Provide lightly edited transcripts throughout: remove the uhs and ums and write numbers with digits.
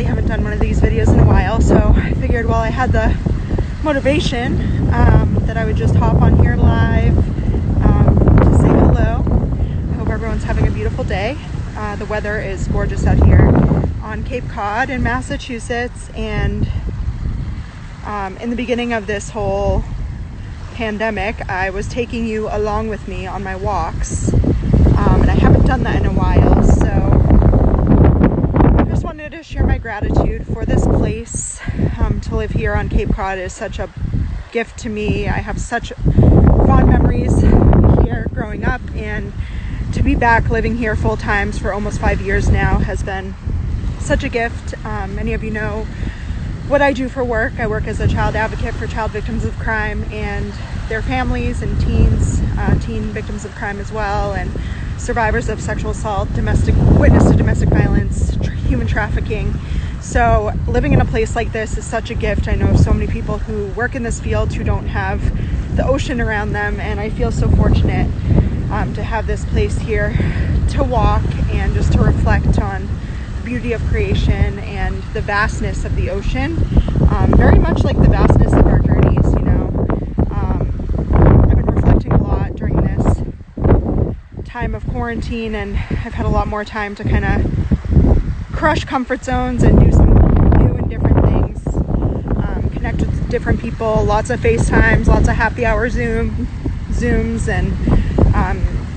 actually haven't done one of these videos in a while, so I figured while I had the motivation that I would just hop on here live to say hello. I hope everyone's having a beautiful day. The weather is gorgeous out here on Cape Cod in Massachusetts, and in the beginning of this whole pandemic, I was taking you along with me on my walks, and I haven't done that in a while, so I just wanted to share my gratitude for this place. To live here on Cape Cod is such a gift to me. I have such fond memories here growing up, and to be back living here full time for almost 5 years now has been such a gift. Many of you know what I do for work. I work as a child advocate for child victims of crime and their families, and teen victims of crime as well, and survivors of sexual assault, witness to domestic violence, human trafficking. So living in a place like this is such a gift. I know so many people who work in this field who don't have the ocean around them, and I feel so fortunate to have this place here to walk and just to reflect on the beauty of creation and the vastness of the ocean, very much like the vastness of our journeys, you know. I've been reflecting a lot during this time of quarantine, and I've had a lot more time to kind of crush comfort zones and do some new and different things, connect with different people, lots of FaceTimes, lots of happy hour Zooms, and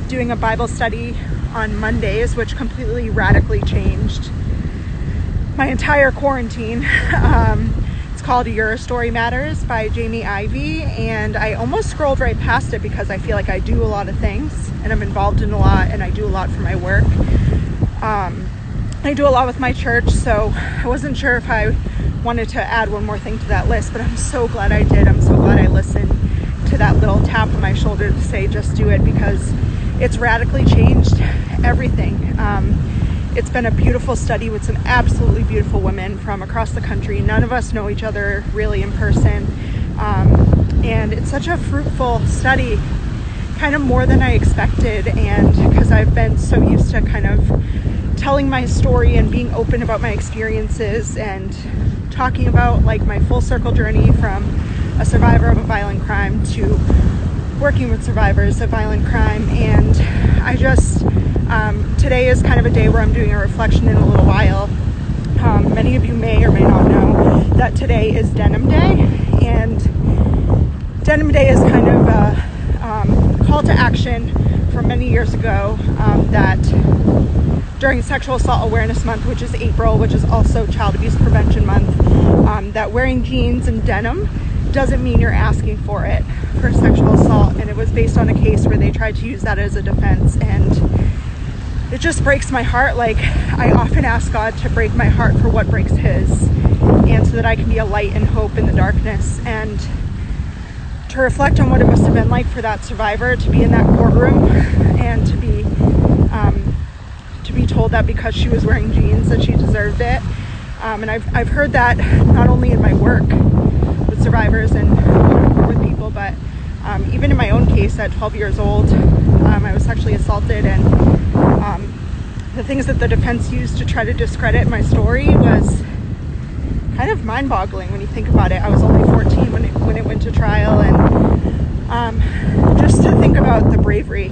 doing a Bible study on Mondays, which completely radically changed my entire quarantine. It's called Your Story Matters by Jamie Ivey, and I almost scrolled right past it because I feel like I do a lot of things and I'm involved in a lot, and I do a lot for my work. I do a lot with my church, so I wasn't sure if I wanted to add one more thing to that list, but I'm so glad I did. I'm so glad I listened to that little tap on my shoulder to say just do it, because it's radically changed everything. It's been a beautiful study with some absolutely beautiful women from across the country. None of us know each other really in person, and it's such a fruitful study, kind of more than I expected, and because I've been so used to kind of telling my story and being open about my experiences and talking about like my full circle journey from a survivor of a violent crime to working with survivors of violent crime. And I just today is kind of a day where I'm doing a reflection in a little while. Many of you may or may not know that today is Denim Day, and Denim Day is kind of a call to action from many years ago, that during Sexual Assault Awareness Month, which is April, which is also Child Abuse Prevention Month, that wearing jeans and denim doesn't mean you're asking for it for sexual assault. And it was based on a case where they tried to use that as a defense, and it just breaks my heart. Like, I often ask God to break my heart for what breaks his, and so that I can be a light and hope in the darkness, and to reflect on what it must have been like for that survivor to be in that courtroom and to be told that because she was wearing jeans that she deserved it. And I've heard that not only in my work with survivors and with people, but even in my own case at 12 years old, I was sexually assaulted, and the things that the defense used to try to discredit my story was kind of mind-boggling when you think about it. I was only 14 when it went to trial, and just to think about the bravery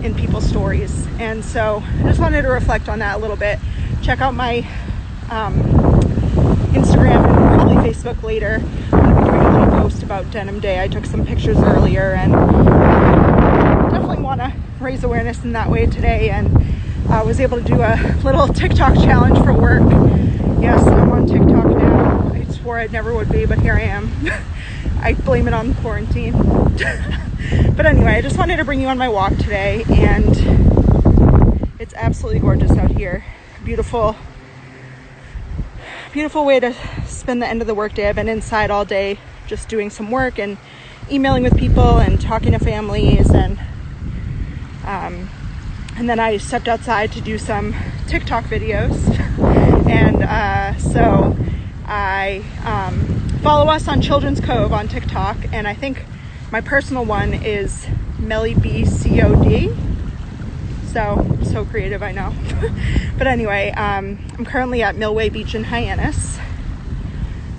in people's stories. And so I just wanted to reflect on that a little bit. Check out my Instagram and probably Facebook later. I'm going to be doing a little post about Denim Day. I took some pictures earlier, and definitely want to raise awareness in that way today, and was able to do a little TikTok challenge for work. Yes, I'm on TikTok now. I swore I never would be, but here I am. I blame it on quarantine. But anyway, I just wanted to bring you on my walk today, and it's absolutely gorgeous out here. Beautiful way to spend the end of the workday. I've been inside all day just doing some work and emailing with people and talking to families, and then I stepped outside to do some TikTok videos. And so I follow us on Children's Cove on TikTok, and I think my personal one is MellyB COD. So creative, I know. But anyway, I'm currently at Millway Beach in Hyannis,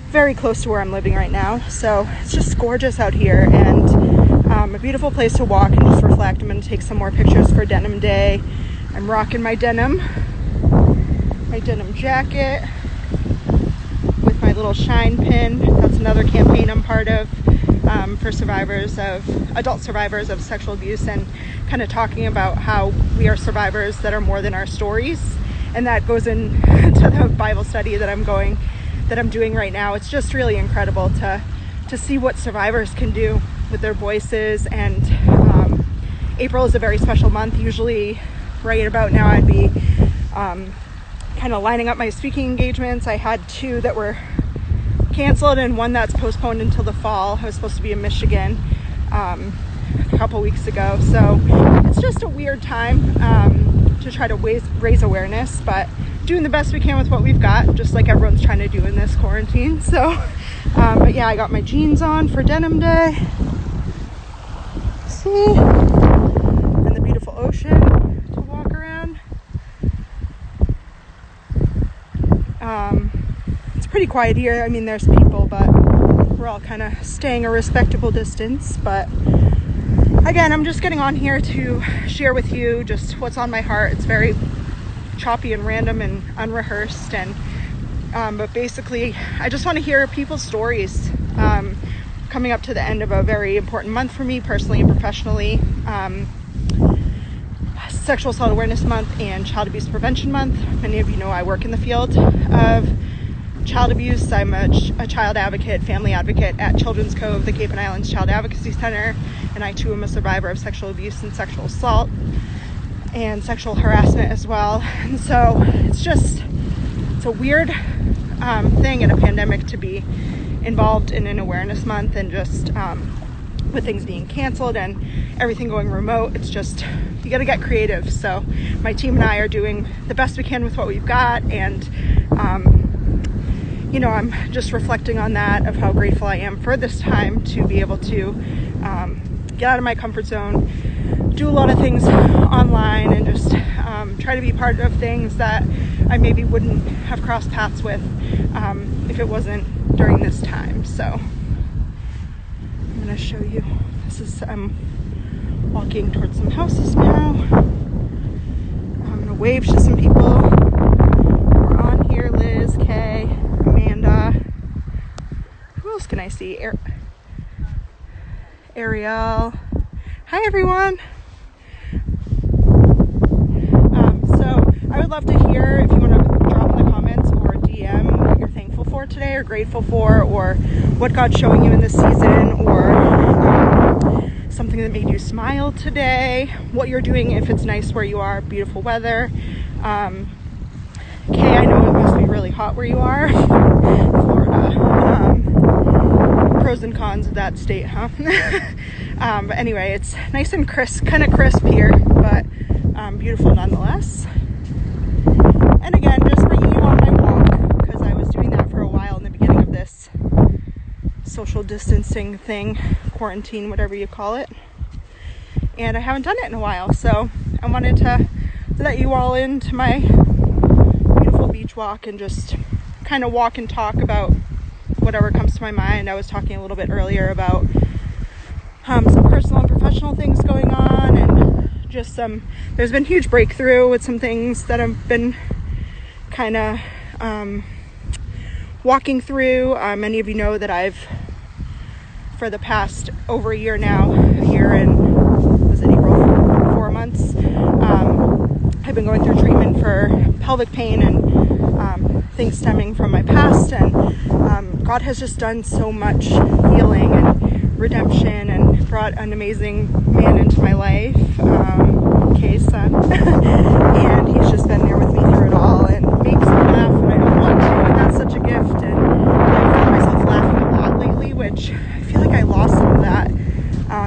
very close to where I'm living right now. So it's just gorgeous out here, and a beautiful place to walk and just reflect. I'm going to take some more pictures for Denim Day. I'm rocking my denim jacket with my little shine pin. That's another campaign I'm part of, for adult survivors of sexual abuse, and kind of talking about how we are survivors that are more than our stories. And that goes into the Bible study that I'm doing right now. It's just really incredible to see what survivors can do with their voices. And April is a very special month. Usually right about now I'd be kind of lining up my speaking engagements. I had 2 that were canceled and 1 that's postponed until the fall. I was supposed to be in Michigan a couple weeks ago. So it's just a weird time to try to raise awareness, but doing the best we can with what we've got, just like everyone's trying to do in this quarantine. So but yeah, I got my jeans on for Denim Day. See? And the beautiful ocean to walk around. It's pretty quiet here. I mean, there's people, but we're all kind of staying a respectable distance. But again, I'm just getting on here to share with you just what's on my heart. It's very choppy and random and unrehearsed, and but basically I just want to hear people's stories. Coming up to the end of a very important month for me personally and professionally, Sexual Assault Awareness Month and Child Abuse Prevention Month. Many of you know I work in the field of child abuse. I'm a child advocate, family advocate at Children's Cove, the Cape and Islands Child Advocacy Center, and I too am a survivor of sexual abuse and sexual assault and sexual harassment as well. And so it's a weird thing in a pandemic to be involved in an awareness month, and just with things being canceled and everything going remote, it's just, you got to get creative. So my team and I are doing the best we can with what we've got, and I'm just reflecting on that, of how grateful I am for this time to be able to get out of my comfort zone, do a lot of things online, and just try to be part of things that I maybe wouldn't have crossed paths with if it wasn't during this time. So I'm going to show you. I'm walking towards some houses now. I'm going to wave to some people. We're on here. Liz, Kay, Amanda. Who else can I see? Ariel. Hi everyone. So I would love to hear if you want to drop in the comments or DM what you're thankful for today, or grateful for, or what God's showing you in this season, or something that made you smile today, what you're doing if it's nice where you are, beautiful weather. Kay, I know it must be really hot where you are, Florida. Pros and cons of that state, huh? But anyway, it's nice and crisp, kind of crisp here, but beautiful nonetheless. And again, just bringing you on my walk, because I was doing that for a while in the beginning of this social distancing thing, quarantine, whatever you call it, and I haven't done it in a while, so I wanted to let you all into my beautiful beach walk and just kind of walk and talk about whatever comes to my mind. I was talking a little bit earlier about some personal and professional things going on, and just there's been huge breakthrough with some things that I've been kind of walking through. Many of you know that I've, for the past over a year now, a year and, was it April, 4 months, I've been going through treatment for pelvic pain and things stemming from my past, and God has just done so much healing and redemption, and brought an amazing man into my life, Kay's son, and he's just been there with me through it all, and makes me laugh when I don't want to, and that's such a gift. And I find myself laughing a lot lately, which I feel like I lost some of that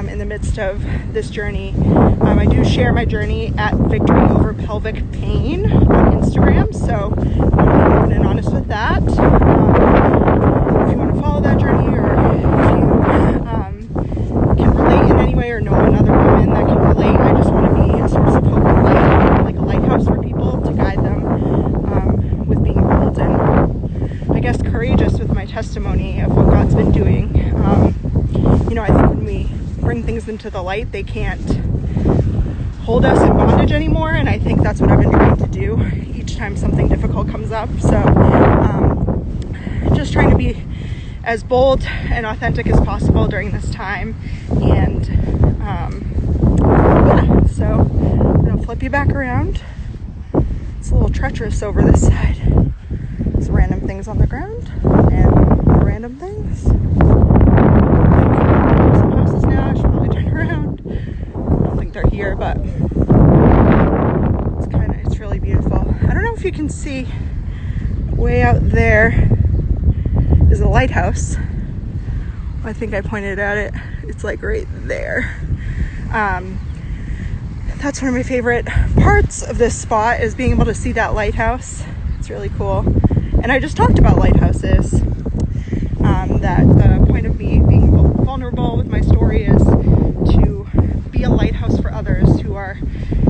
in the midst of this journey. I do share my journey at Victory Over Pelvic Pain on Instagram, so I want to be open and honest with that. If you want to follow that journey, or if you can relate in any way, or know another woman that can relate, I just want to be a source of hope and light testimony of what God's been doing. You know, I think when we bring things into the light, they can't hold us in bondage anymore, and I think that's what I've been trying to do each time something difficult comes up. So just trying to be as bold and authentic as possible during this time. And yeah, so I'm gonna flip you back around. It's a little treacherous over this side. There's random things on the ground and random things. There's some houses now. I should probably turn around. I don't think they're here, but it's really beautiful. I don't know if you can see way out there is a lighthouse. I think I pointed at it. It's like right there. That's one of my favorite parts of this spot, is being able to see that lighthouse. It's really cool. And I just talked about lighthouses. That the point of me being vulnerable with my story is to be a lighthouse for others who are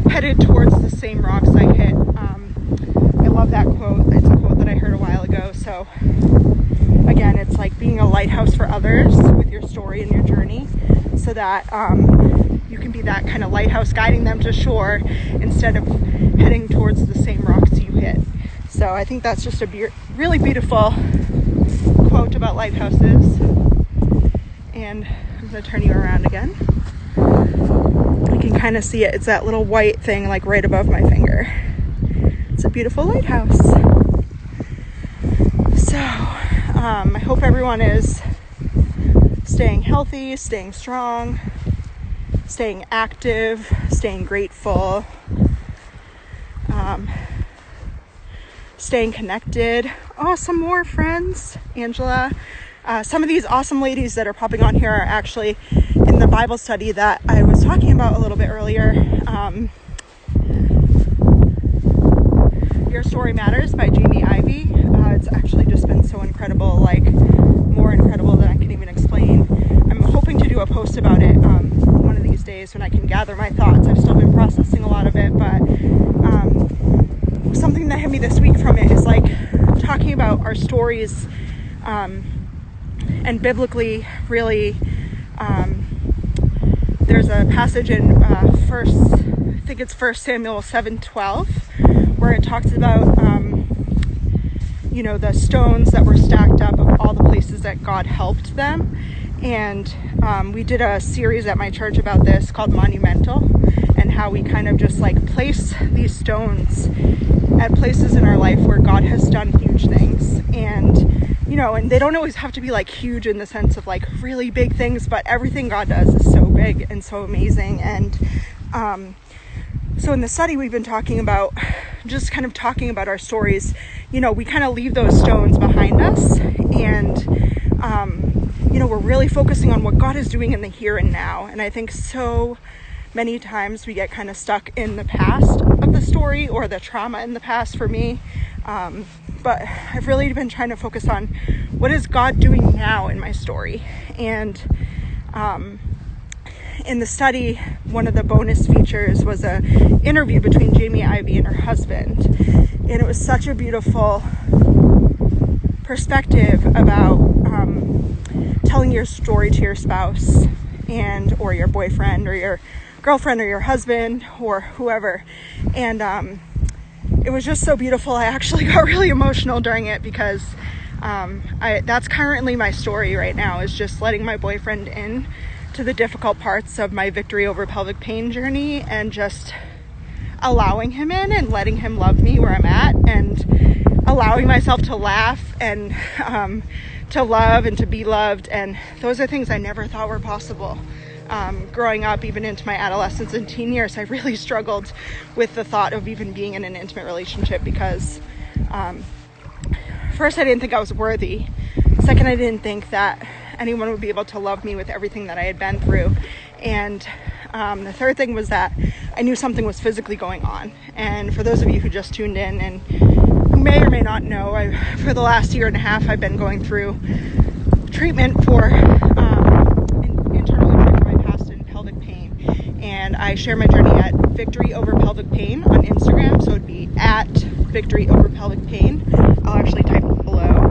headed towards the same rocks I hit. I love that quote. It's a quote that I heard a while ago. So again, it's like being a lighthouse for others with your story and your journey, so that you can be that kind of lighthouse guiding them to shore instead of heading towards the same rocks you hit. So I think that's just a really beautiful quote about lighthouses. And I'm going to turn you around again. I can kind of see it. It's that little white thing like right above my finger. It's a beautiful lighthouse. So I hope everyone is staying healthy, staying strong, staying active, staying grateful, staying connected. Oh, some more friends. Angela. Some of these awesome ladies that are popping on here are actually in the Bible study that I was talking about a little bit earlier. Your Story Matters by Jamie Ivey. It's actually just been so incredible, like more incredible than I can even explain. I'm hoping to do a post about it one of these days when I can gather my thoughts. I've still been processing a lot of it, but something that hit me this week from it is like talking about our stories, and biblically, really, there's a passage in I think it's 1 Samuel 7:12, where it talks about you know, the stones that were stacked up of all the places that God helped them. And we did a series at my church about this called Monumental, and how we kind of just like place these stones at places in our life where God has done huge things. And you know, and they don't always have to be like huge in the sense of like really big things, but everything God does is so big and so amazing. And so in the study, we've been talking about our stories. You know, we kind of leave those stones behind us, and you know, we're really focusing on what God is doing in the here and now. And I think so many times we get kind of stuck in the past of the story, or the trauma in the past for me. But I've really been trying to focus on what is God doing now in my story. And in the study, one of the bonus features was an interview between Jamie Ivey and her husband. And it was such a beautiful perspective about telling your story to your spouse and or your boyfriend or your girlfriend or your husband or whoever. And it was just so beautiful. I actually got really emotional during it because that's currently my story right now, is just letting my boyfriend in to the difficult parts of my victory over pelvic pain journey, and just allowing him in and letting him love me where I'm at, and allowing myself to laugh and to love and to be loved. And those are things I never thought were possible. Growing up, even into my adolescence and teen years, I really struggled with the thought of even being in an intimate relationship because first, I didn't think I was worthy. Second, I didn't think that anyone would be able to love me with everything that I had been through. And the third thing was that I knew something was physically going on. And for those of you who just tuned in and who may or may not know, for the last year and a half, I've been going through treatment for internal injury from my past and pelvic pain. And I share my journey at Victory Over Pelvic Pain on Instagram. So it'd be at Victory Over Pelvic Pain. I'll actually type it below.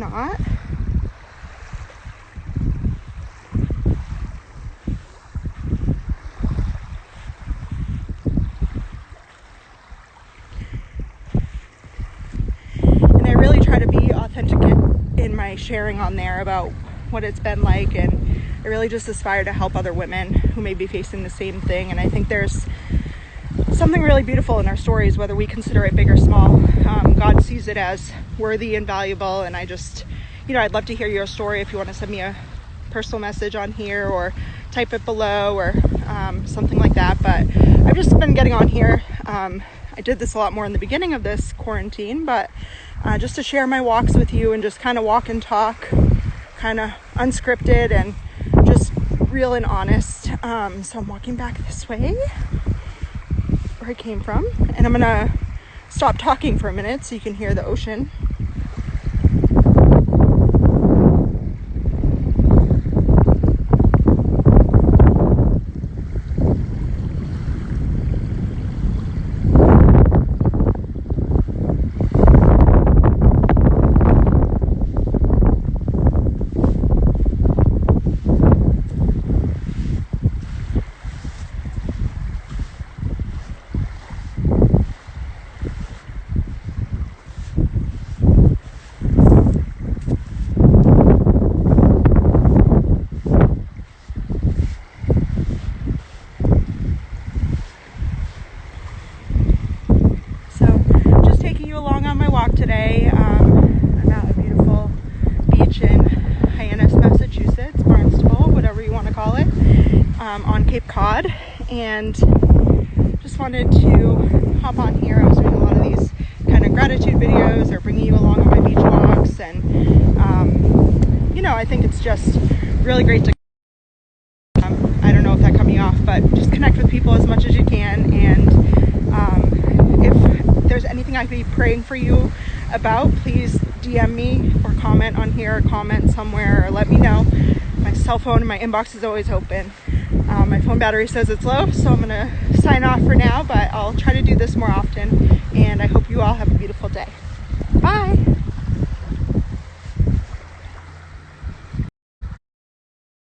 not. And I really try to be authentic in my sharing on there about what it's been like, and I really just aspire to help other women who may be facing the same thing. And I think there's something really beautiful in our stories, whether we consider it big or small. God sees it as worthy and valuable, and I just, I'd love to hear your story. If you want to send me a personal message on here or type it below or something like that. But I've just been getting on here. I did this a lot more in the beginning of this quarantine, but just to share my walks with you and just kind of walk and talk, kind of unscripted and just real and honest. So I'm walking back this way where I came from, and I'm gonna stop talking for a minute so you can hear the ocean. Along on my walk today. I'm at a beautiful beach in Hyannis, Massachusetts, Barnstable, whatever you want to call it, on Cape Cod, and just wanted to hop on here. I was doing a lot of these kind of gratitude videos or bringing you along on my beach walks, and I think it's just really great to I don't know if that cut me off, but just connect with people as much as you can. And if there's anything I could be praying for you about, please DM me or comment on here, or comment somewhere, or let me know. My cell phone and my inbox is always open. My phone battery says it's low, so I'm gonna sign off for now, but I'll try to do this more often, and I hope you all have a beautiful day. Bye.